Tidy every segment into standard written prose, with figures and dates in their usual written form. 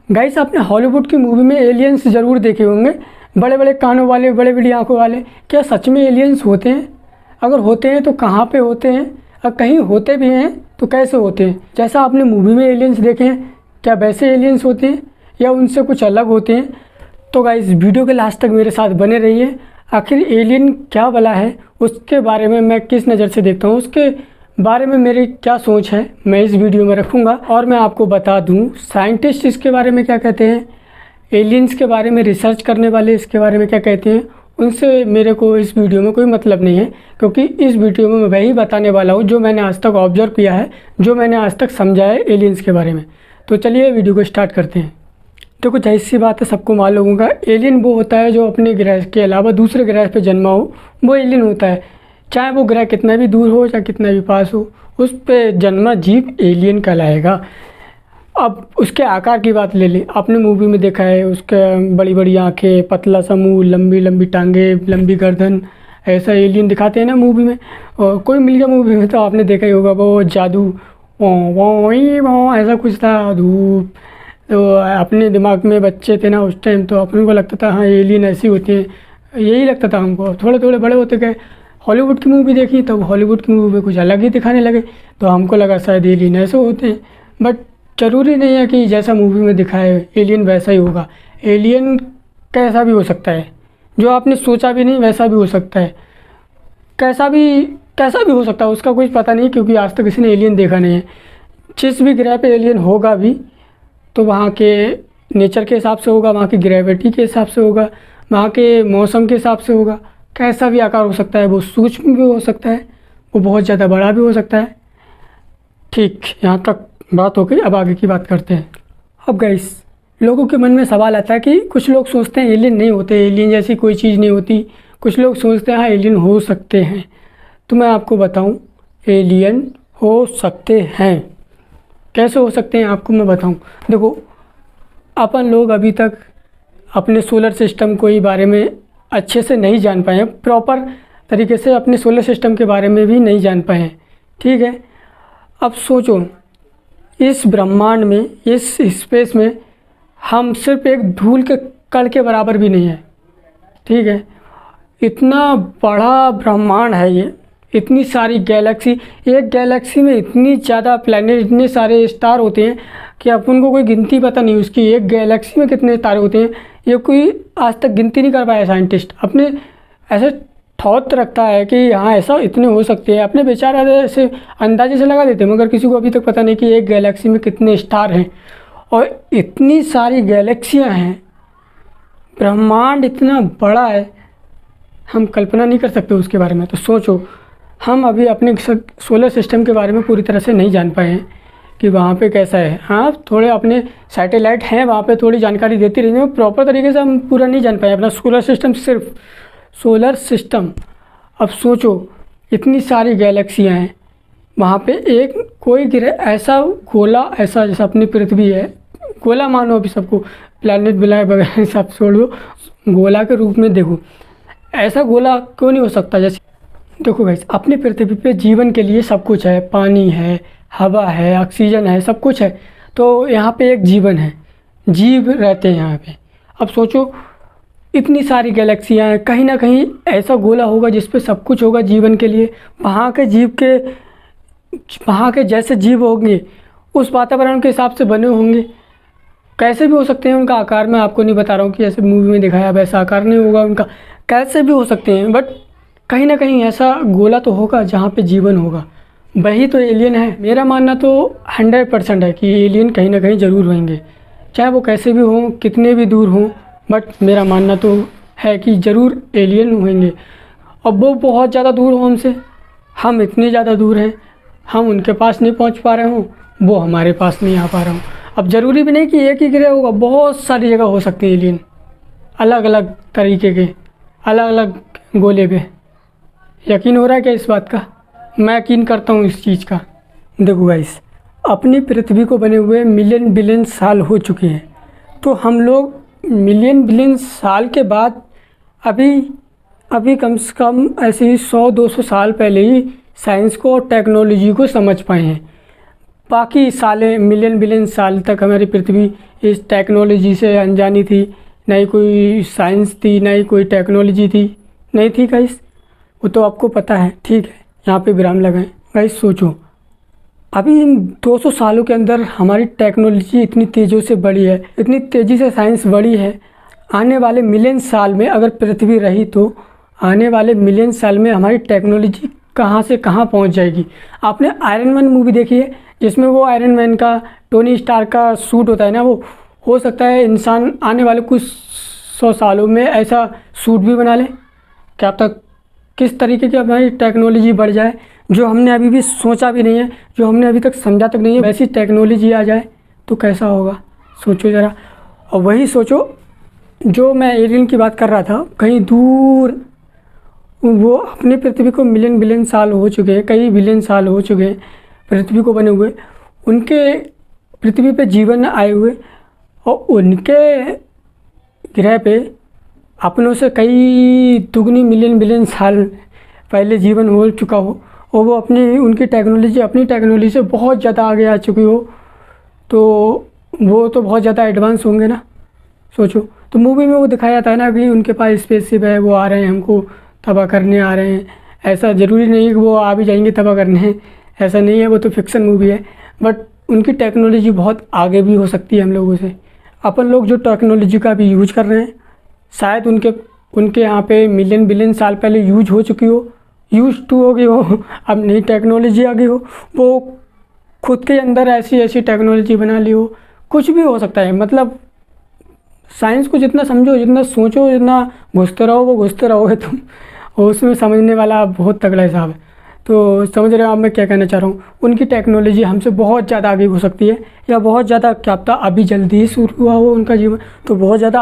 Guys, आपने Hollywood की movie में एलियंस ज़रूर देखे होंगे, बड़े बड़े कानों वाले, बड़े बड़ी आंखों वाले। क्या सच में एलियंस होते हैं? अगर होते हैं तो कहाँ पे होते हैं? और कहीं होते भी हैं तो कैसे होते हैं? जैसा आपने मूवी में एलियंस देखे हैं, क्या वैसे एलियंस होते हैं या उनसे कुछ अलग होते हैं? तो गाइस, वीडियो के लास्ट तक मेरे साथ बने रहिए। आखिर एलियन क्या भला है, उसके बारे में मैं किस नज़र से देखता हूँ, उसके बारे में मेरी क्या सोच है, मैं इस वीडियो में रखूँगा। और मैं आपको बता दूँ साइंटिस्ट इसके बारे में क्या कहते हैं, एलियंस के बारे में रिसर्च करने वाले इसके बारे में क्या कहते हैं, उनसे मेरे को इस वीडियो में कोई मतलब नहीं है। क्योंकि इस वीडियो में मैं वही बताने वाला हूँ जो मैंने आज तक ऑब्जर्व किया है, जो मैंने आज तक समझा है एलियंस के बारे में। तो चलिए वीडियो को स्टार्ट करते हैं। देखो, जाहिर सी बात है, सबको मालूम होगा एलियन वो होता है जो अपने ग्रह के अलावा दूसरे ग्रह पे जन्मा हो, वो एलियन होता है। चाहे वो ग्रह कितना भी दूर हो या कितना भी पास हो, उस पे जन्मा जीव एलियन कहलाएगा। अब उसके आकार की बात ले लें, आपने मूवी में देखा है उसके बड़ी बड़ी आँखें, पतला सा मुँह, लंबी लंबी टांगे, लंबी गर्दन, ऐसा एलियन दिखाते हैं ना मूवी में। और कोई मिल गया मूवी में तो आपने देखा ही होगा, वो जादू वो ऐसा कुछ था, धूप। तो अपने दिमाग में बच्चे थे ना उस टाइम, तो अपन को लगता था हाँ एलियन ऐसी होती हैं, यही लगता था हमको। थोड़े थोड़े बड़े होते गए, हॉलीवुड की मूवी देखी, तब हॉलीवुड की मूवी में कुछ अलग ही दिखाने लगे, तो हमको लगा शायद एलियन ऐसे होते हैं। बट ज़रूरी नहीं है कि जैसा मूवी में दिखाए एलियन वैसा ही होगा। एलियन कैसा भी हो सकता है, जो आपने सोचा भी नहीं वैसा भी हो सकता है, कैसा भी हो सकता है, उसका कुछ पता नहीं। क्योंकि आज तक किसी ने एलियन देखा नहीं है। जिस भी ग्रह पे एलियन होगा भी, तो वहाँ के नेचर के हिसाब से होगा, वहाँ की ग्रेविटी के हिसाब से होगा, वहाँ के मौसम के हिसाब से होगा। कैसा भी आकार हो सकता है, वो सूक्ष्म भी हो सकता है, वो बहुत ज़्यादा बड़ा भी हो सकता है। ठीक, यहाँ तक बात हो गई। अब आगे की बात करते हैं। अब गाइस, लोगों के मन में सवाल आता है कि कुछ लोग सोचते हैं एलियन नहीं होते, एलियन जैसी कोई चीज़ नहीं होती। कुछ लोग सोचते हैं हाँ एलियन हो सकते हैं। तो मैं आपको बताऊँ, एलियन हो सकते हैं। कैसे हो सकते हैं आपको मैं बताऊं। देखो, अपन लोग अभी तक अपने सोलर सिस्टम को ही बारे में अच्छे से नहीं जान पाए हैं, प्रॉपर तरीके से अपने सोलर सिस्टम के बारे में भी नहीं जान पाए हैं। ठीक है, अब सोचो, इस ब्रह्मांड में, इस स्पेस में हम सिर्फ एक धूल के कण के बराबर भी नहीं है। ठीक है, इतना बड़ा ब्रह्मांड है ये, इतनी सारी गैलेक्सी, एक गैलेक्सी में इतनी ज़्यादा प्लैनेट, इतने सारे स्टार होते हैं कि अपन को कोई गिनती पता नहीं उसकी। एक गैलेक्सी में कितने तारे होते हैं ये कोई आज तक गिनती नहीं कर पाया साइंटिस्ट। अपने ऐसे थॉट रखता है कि हाँ ऐसा इतने हो सकते हैं, अपने बेचारा ऐसे अंदाजे से लगा देते हैं, मगर किसी को अभी तक पता नहीं कि एक गैलेक्सी में कितने स्टार हैं। और इतनी सारी गैलेक्सियाँ हैं, ब्रह्मांड इतना बड़ा है, हम कल्पना नहीं कर सकते उसके बारे में। तो सोचो, हम अभी अपने सोलर सिस्टम के बारे में पूरी तरह से नहीं जान पाए हैं कि वहाँ पे कैसा है। हाँ, थोड़े अपने सैटेलाइट हैं, वहाँ पे थोड़ी जानकारी देती रही है, प्रॉपर तरीके से हम पूरा नहीं जान पाए अपना सोलर सिस्टम, सिर्फ सोलर सिस्टम। अब सोचो, इतनी सारी गैलेक्सियाँ हैं, वहाँ पे एक कोई ग्रह ऐसा गोला, ऐसा जैसा अपनी पृथ्वी है, गोला मानो अभी सबको, प्लैनेट बिलाए वगैरह सब छोड़ दो, गोला के रूप में देखो। ऐसा गोला क्यों नहीं हो सकता? जैसे देखो गाइस, अपनी पृथ्वी पे जीवन के लिए सब कुछ है, पानी है, हवा है, ऑक्सीजन है, सब कुछ है। तो यहाँ पे एक जीवन है, जीव रहते हैं यहाँ पे। अब सोचो, इतनी सारी गैलेक्सियाँ हैं, कहीं ना कहीं ऐसा गोला होगा जिस पे सब कुछ होगा जीवन के लिए। वहाँ के जैसे जीव होंगे, उस वातावरण के हिसाब से बने होंगे। कैसे भी हो सकते हैं, उनका आकार मैं आपको नहीं बता रहा हूँ कि जैसे मूवी में दिखाया वैसा आकार नहीं होगा उनका, कैसे भी हो सकते हैं। बट कहीं ना कहीं ऐसा गोला तो होगा जहाँ पे जीवन होगा, वही तो एलियन है। मेरा मानना तो 100% है कि एलियन कहीं ना कहीं ज़रूर होंगे, चाहे वो कैसे भी हों, कितने भी दूर हों। बट मेरा मानना तो है कि ज़रूर एलियन होंगे। अब वो बहुत ज़्यादा दूर हो हमसे, हम इतने ज़्यादा दूर हैं, हम उनके पास नहीं पहुँच पा रहे हों, वो हमारे पास नहीं आ पा रहा हूँ। अब ज़रूरी भी नहीं कि एक ही ग्रह होगा, बहुत सारी जगह हो सकते हैं एलियन, अलग अलग तरीके के, अलग अलग गोले पे। यकीन हो रहा है क्या इस बात का? मैं यकीन करता हूँ इस चीज़ का। देखो गाइस, अपनी पृथ्वी को बने हुए मिलियन बिलियन साल हो चुके हैं, तो हम लोग मिलियन बिलियन साल के बाद अभी कम से कम ऐसे ही 100-200 साल पहले ही साइंस को और टेक्नोलॉजी को समझ पाए हैं। बाकी साले मिलियन बिलियन साल तक हमारी पृथ्वी इस टेक्नोलॉजी से अनजानी थी, ना ही कोई साइंस थी, ना ही कोई टेक्नोलॉजी थी, नहीं थी गाइस, वो तो आपको पता है। ठीक है, यहाँ पे विराम लगाएं। गाइस सोचो, अभी इन 200 सालों के अंदर हमारी टेक्नोलॉजी इतनी तेज़ी से बढ़ी है, इतनी तेज़ी से साइंस बढ़ी है। आने वाले मिलियन साल में अगर पृथ्वी रही तो आने वाले मिलियन साल में हमारी टेक्नोलॉजी कहाँ से कहाँ पहुँच जाएगी। आपने आयरन मैन मूवी देखी है, जिसमें वो आयरन मैन का टोनी स्टार्क का सूट होता है ना, वो हो सकता है इंसान आने वाले कुछ 100 सालों में ऐसा सूट भी बना ले। क्या तक किस तरीके की हमारी टेक्नोलॉजी बढ़ जाए, जो हमने अभी भी सोचा भी नहीं है, जो हमने अभी तक समझा तक नहीं है, वैसी टेक्नोलॉजी आ जाए तो कैसा होगा, सोचो ज़रा। और वही सोचो, जो मैं एलियन की बात कर रहा था, कहीं दूर वो अपने पृथ्वी को मिलियन बिलियन साल हो चुके हैं, कई बिलियन साल हो चुके हैं पृथ्वी को बने हुए, उनके पृथ्वी पे जीवन आए हुए, और उनके ग्रह पे अपनों से कई दुगनी मिलियन बिलियन साल पहले जीवन हो चुका हो, और वो उनकी अपनी टेक्नोलॉजी से बहुत ज़्यादा आगे आ चुकी हो, तो वो तो बहुत ज़्यादा एडवांस होंगे ना। सोचो, तो मूवी में वो दिखाया था ना कि उनके पास स्पेसशिप है, वो आ रहे हैं, हमको तबाह करने आ रहे हैं। ऐसा ज़रूरी नहीं है कि वो आ भी जाएंगे तबाह करने, ऐसा नहीं है, वो तो फिक्शन मूवी है। बट उनकी टेक्नोलॉजी बहुत आगे भी हो सकती है हम लोगों से। अपन लोग जो टेक्नोलॉजी का भी यूज कर रहे हैं, शायद उनके यहाँ पे मिलियन बिलियन साल पहले यूज हो चुकी हो, यूज टू हो गई हो, अब नई टेक्नोलॉजी आ गई हो, वो खुद के अंदर ऐसी टेक्नोलॉजी बना ली हो, कुछ भी हो सकता है। मतलब साइंस को जितना समझो, जितना सोचो, जितना घुसते रहो, वो घुसते रहोगे तुम, और उसमें समझने वाला बहुत तगड़ा हिसाब है। तो समझ रहे हो आप मैं क्या कहना चाह रहा हूँ। उनकी टेक्नोलॉजी हमसे बहुत ज़्यादा आगे हो सकती है, या बहुत ज़्यादा, क्या पता अभी जल्दी ही शुरू हुआ हो उनका जीवन, तो बहुत ज़्यादा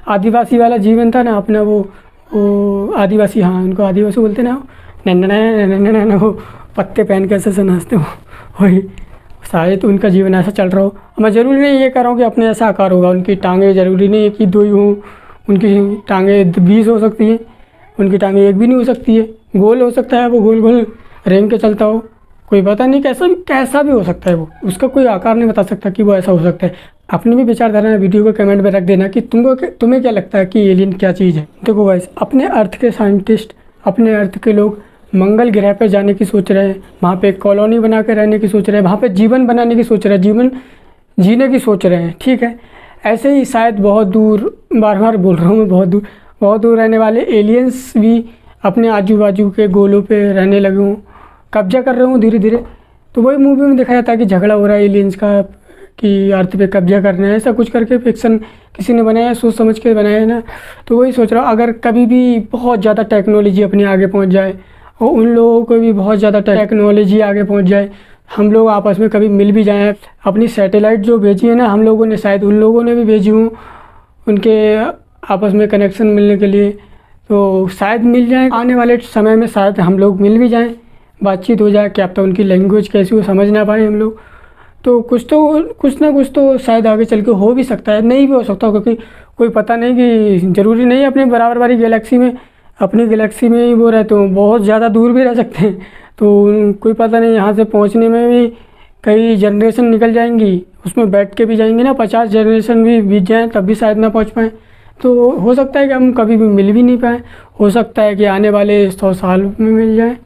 आदिवासी वाला जीवन था ना अपना, वो आदिवासी, हाँ उनको आदिवासी बोलते ना, न वो पत्ते पहन के ऐसे नाचते हो, वही शायद उनका जीवन ऐसा चल रहा हो। मैं ज़रूरी नहीं ये कह रहा हूँ कि अपने ऐसा आकार होगा, उनकी टांगें ज़रूरी नहीं है कि 2 ही हों, उनकी टांगें 20 हो सकती हैं, उनकी टांगें एक भी नहीं हो सकती है, गोल हो सकता है, वो गोल गोल रेंग के चलता हो, कोई पता नहीं, कैसा भी हो सकता है, वो उसका कोई आकार नहीं बता सकता कि वो ऐसा हो सकता है। अपनी भी विचारधारा वीडियो को कमेंट में रख देना कि तुम्हें क्या लगता है कि एलियन क्या चीज़ है। देखो गाइस, अपने अर्थ के साइंटिस्ट, अपने अर्थ के लोग मंगल ग्रह पर जाने की सोच रहे हैं, वहाँ पे कॉलोनी बना के रहने की सोच रहे हैं, वहाँ पे जीवन बनाने की सोच रहे हैं, जीवन जीने की सोच रहे हैं। ठीक है, ऐसे ही शायद बहुत दूर, बार बार बोल रहा हूँ मैं, बहुत दूर रहने वाले एलियंस भी अपने आजू बाजू के गोलों पे रहने लगे हों, कब्जा कर रहे हूँ धीरे धीरे। तो वही मूवी में दिखाया था कि झगड़ा हो रहा है एलियंस का कि अर्थ पे कब्जा करना है, ऐसा कुछ करके फिक्शन किसी ने बनाया, सोच समझ के बनाया है ना। तो वही सोच रहा हूँ, अगर कभी भी बहुत ज़्यादा टेक्नोलॉजी अपने आगे पहुँच जाए, और उन लोगों को भी बहुत ज़्यादा टेक्नोलॉजी आगे पहुँच जाए, हम लोग आपस में कभी मिल भी जाएँ, अपनी सैटेलाइट जो भेजी है ना हम लोगों ने, शायद उन लोगों ने भी भेजी हूँ उनके आपस में कनेक्शन मिलने के लिए, तो शायद मिल जाए आने वाले समय में, शायद हम लोग मिल भी जाएं, बातचीत हो जाए। क्या पता उनकी लैंग्वेज कैसी हो, समझ ना पाए हम लोग, तो कुछ ना कुछ तो शायद आगे चल के हो भी सकता है, नहीं भी हो सकता, क्योंकि कोई पता नहीं कि ज़रूरी नहीं अपने बराबर वाली गैलेक्सी में, अपनी गैलेक्सी में ही वो रहते हो, बहुत ज़्यादा दूर भी रह सकते हैं, तो कोई पता नहीं, यहाँ से पहुँचने में भी कई जनरेशन निकल जाएंगी, उसमें बैठ के भी जाएंगे ना, 50 जनरेशन भी बीत जाएँ तब भी शायद ना पहुँच पाएँ। तो हो सकता है कि हम कभी भी मिल भी नहीं पाएँ, हो सकता है कि आने वाले 100 साल में मिल जाए,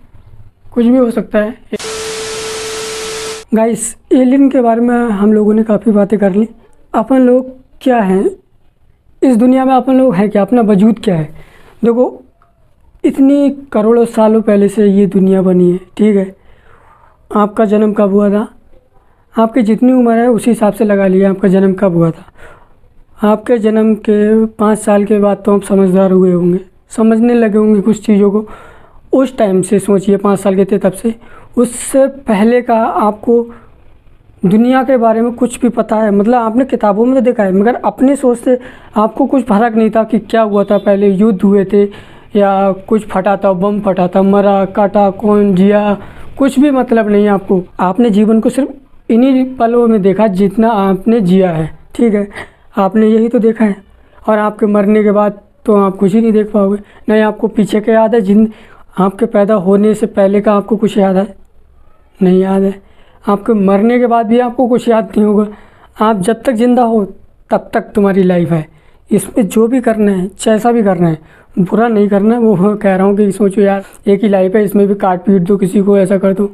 कुछ भी हो सकता है। गाइस, एलियन के बारे में हम लोगों ने काफ़ी बातें कर ली। अपन लोग क्या हैं इस दुनिया में, अपन लोग हैं क्या, अपना वजूद क्या है। देखो, इतनी करोड़ों सालों पहले से ये दुनिया बनी है। ठीक है, आपका जन्म कब हुआ था, आपकी जितनी उम्र है उसी हिसाब से लगा लिया आपका जन्म कब हुआ था। आपके जन्म के 5 साल के बाद तो आप समझदार हुए होंगे, समझने लगे होंगे कुछ चीज़ों को। उस टाइम से सोचिए, 5 साल के थे तब से, उससे पहले का आपको दुनिया के बारे में कुछ भी पता है, मतलब आपने किताबों में तो देखा है, मगर अपने सोच से आपको कुछ फर्क नहीं था कि क्या हुआ था पहले, युद्ध हुए थे या कुछ फटा था, बम फटा था, मरा काटा कौन, जिया, कुछ भी मतलब नहीं है आपको। आपने जीवन को सिर्फ इन्हीं पलों में देखा जितना आपने जिया है। ठीक है, आपने यही तो देखा है, और आपके मरने के बाद तो आप कुछ ही नहीं देख पाओगे। नहीं आपको पीछे का याद है, आपके पैदा होने से पहले का आपको कुछ याद है, नहीं याद है। आपके मरने के बाद भी आपको कुछ याद नहीं होगा। आप जब तक ज़िंदा हो तब तक तुम्हारी लाइफ है। इसमें जो भी करना है, जैसा भी करना है, बुरा नहीं करना है। वो कह रहा हूँ कि सोचो यार एक ही लाइफ है, इसमें भी काट पीट दो किसी को, ऐसा कर दो,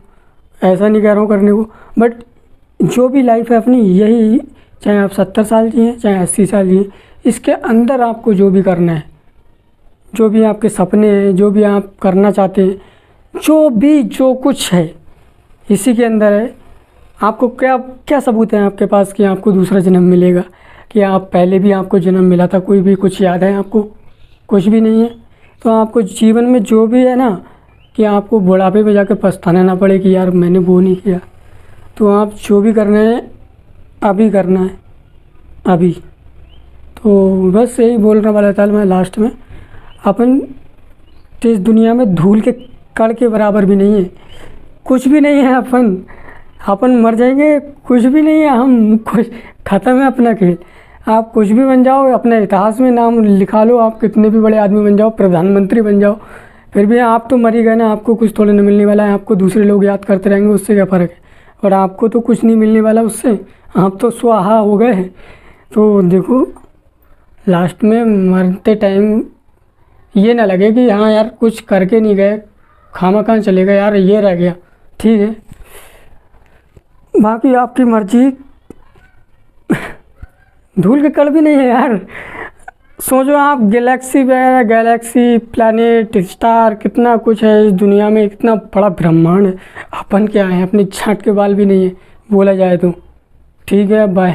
ऐसा नहीं कह रहा हूँ करने को। बट जो भी लाइफ है अपनी, यही चाहे आप 70 साल जिए चाहे 80 साल जिए, इसके अंदर आपको जो भी करना है, जो भी आपके सपने हैं, जो भी आप करना चाहते हैं, जो कुछ है इसी के अंदर है। आपको क्या क्या सबूत है आपके पास कि आपको दूसरा जन्म मिलेगा, कि आप पहले भी आपको जन्म मिला था? कोई भी कुछ याद है आपको? कुछ भी नहीं है। तो आपको जीवन में जो भी है ना, कि आपको बुढ़ापे में जाकर पछताना ना पड़े कि यार मैंने वो नहीं किया। तो आप जो भी करना है अभी करना है, अभी। तो बस यही बोलने वाला था मैं लास्ट में। अपन तो इस दुनिया में धूल के कण के बराबर भी नहीं है, कुछ भी नहीं है। अपन मर जाएंगे, कुछ भी नहीं है, हम कुछ ख़त्म है अपना खेल। आप कुछ भी बन जाओ, अपने इतिहास में नाम लिखा लो, आप कितने भी बड़े आदमी बन जाओ, प्रधानमंत्री बन जाओ, फिर भी आप तो मर ही गए ना। आपको कुछ थोड़ा नहीं मिलने वाला है, आपको दूसरे लोग याद करते रहेंगे, उससे क्या फ़र्क है। और आपको तो कुछ नहीं मिलने वाला उससे, आप तो स्वाहा हो गए। तो देखो लास्ट में मरते टाइम ये ना लगे कि हाँ यार कुछ करके नहीं गए, खामखा चले गए यार, ये रह गया। ठीक है, बाकी आपकी मर्जी। धूल के कण भी नहीं है यार। सोचो आप गैलेक्सी वगैरह, गैलेक्सी, प्लैनेट, स्टार, कितना कुछ है इस दुनिया में, इतना बड़ा ब्रह्मांड है। अपन क्या है, अपनी छांट के बाल भी नहीं है बोला जाए तो। ठीक है, बाय।